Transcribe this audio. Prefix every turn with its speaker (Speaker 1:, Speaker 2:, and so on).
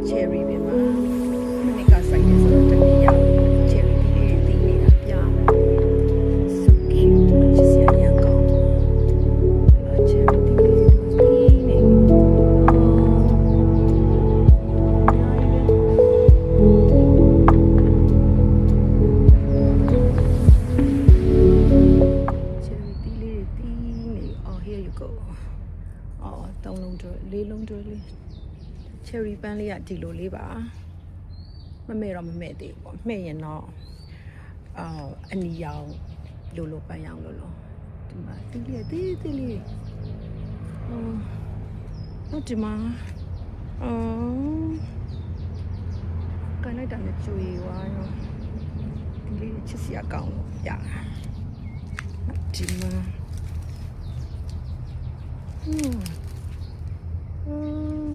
Speaker 1: cherry ပဲမှာမနေ့ကစိုက်တယ်ဆိုတော့တနေ့ရောက် cherry လေးတွေတီးနေတာပြား so cute ချစ်စရာရန်ကောင်း cherry တီးလေးတွေတီးနေhere you go 3လုံးတွဲ4လုံးတွဲလေး cherry ပန်းလေးကဒီလိုလေးပါမမဲ့တော့မမဲ့သေးဘူးပေါ့မဲ့ရင်တော့အနီရောင်လိုပန်းရောင်လိုဒီမှာတီးလေးတီးလေးဟုတ်ဒီမှာကန်လိုက်တာနဲ့ကျွေးသွားရောဒီလေးချစ်စရာကောင်းလို့ရဒီမှာ